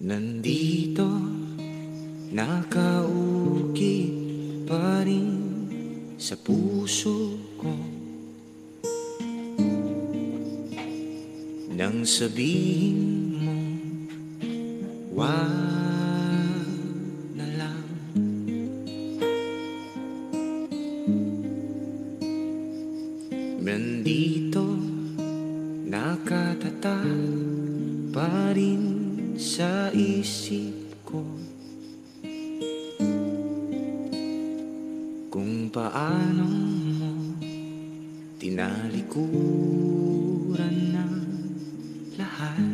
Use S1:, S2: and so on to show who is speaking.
S1: Nandito, nakaukit pa rin sa puso ko nang sabihin mo, wag na lang. Nandito, nakatatak pa rin sa isip ko kung paano mo tinalikuran ng lahat.